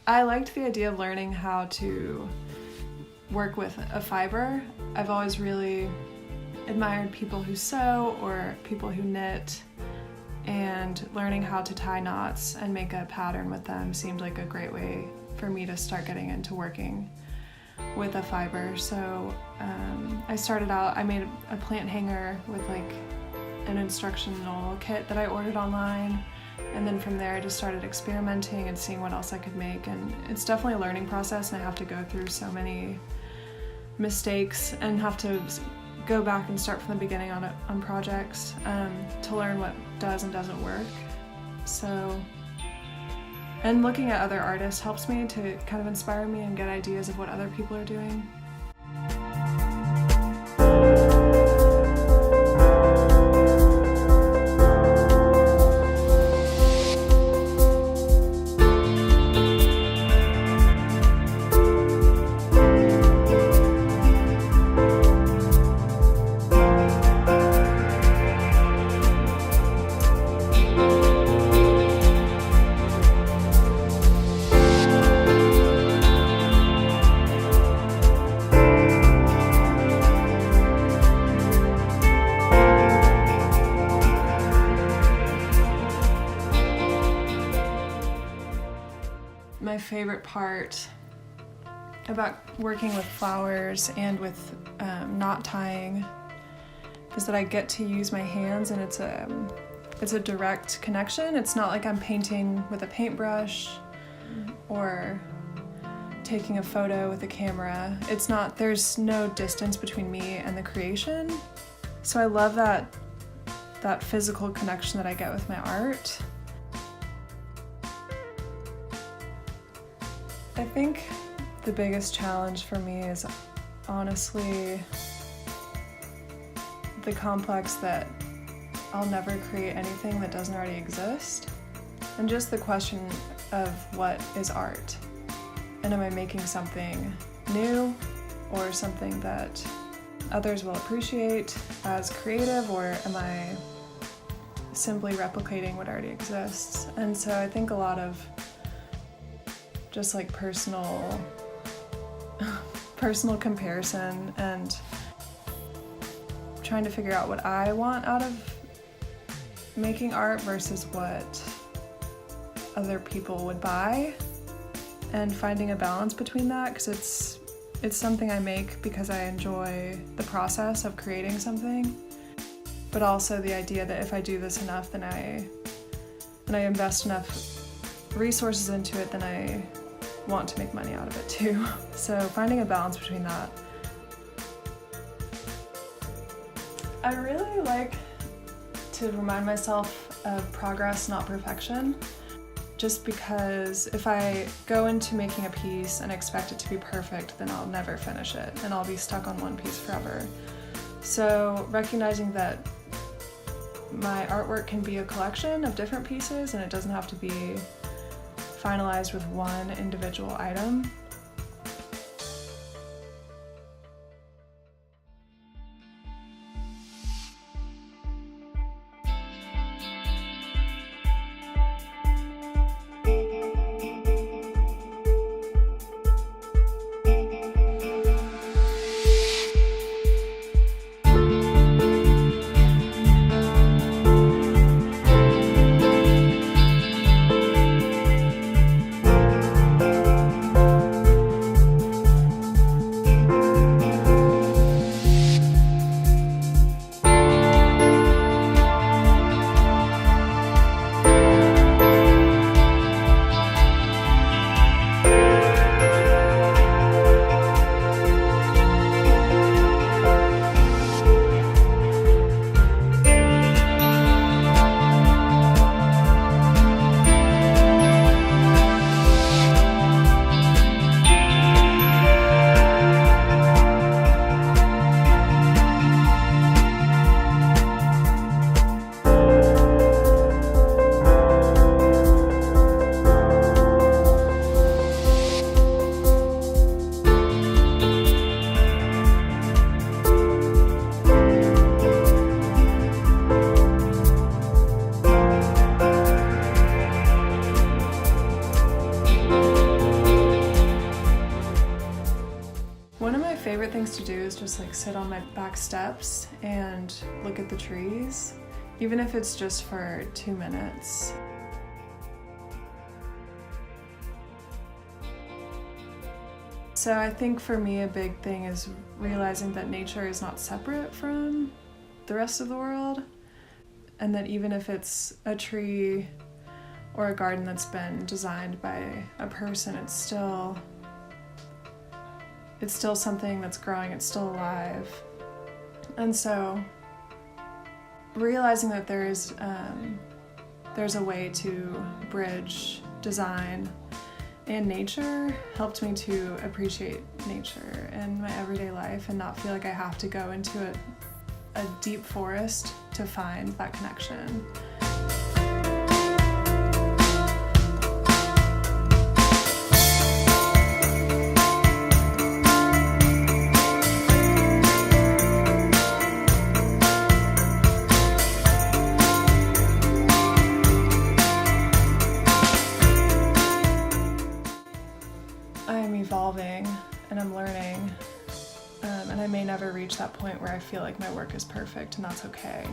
I liked the idea of learning how to work with a fiber. I've always really admired people who sew or people who knit, and learning how to tie knots and make a pattern with them seemed like a great way for me to start getting into working with a fiber. So I started out, I made a plant hanger with like an instructional kit that I ordered online, and then from there I just started experimenting and seeing what else I could make. And it's definitely a learning process, and I have to go through so many mistakes and have to go back and start from the beginning on projects to learn what does and doesn't work. So, and looking at other artists helps me to kind of inspire me and get ideas of what other people are doing. My favorite part about working with flowers and with knot tying is that I get to use my hands, and it's a direct connection. It's not like I'm painting with a paintbrush or taking a photo with a camera. There's no distance between me and the creation. So I love that physical connection that I get with my art. I think the biggest challenge for me is honestly the complex that I'll never create anything that doesn't already exist, and just the question of what is art, and am I making something new or something that others will appreciate as creative, or am I simply replicating what already exists? And so I think a lot of just like personal comparison and trying to figure out what I want out of making art versus what other people would buy, and finding a balance between that, because it's something I make because I enjoy the process of creating something, but also the idea that if I do this enough, then I invest enough resources into it, then I want to make money out of it too. So finding a balance between that. I really like to remind myself of progress, not perfection, just because if I go into making a piece and expect it to be perfect, then I'll never finish it and I'll be stuck on one piece forever. So recognizing that my artwork can be a collection of different pieces and it doesn't have to be finalized with one individual item. favorite things to do is just like sit on my back steps and look at the trees, even if it's just for 2 minutes. So I think for me a big thing is realizing that nature is not separate from the rest of the world, and that even if it's a tree or a garden that's been designed by a person, it's still something that's growing, it's still alive. And so realizing that there's a way to bridge design and nature helped me to appreciate nature in my everyday life and not feel like I have to go into a deep forest to find that connection. I'm evolving and I'm learning, and I may never reach that point where I feel like my work is perfect, and that's okay.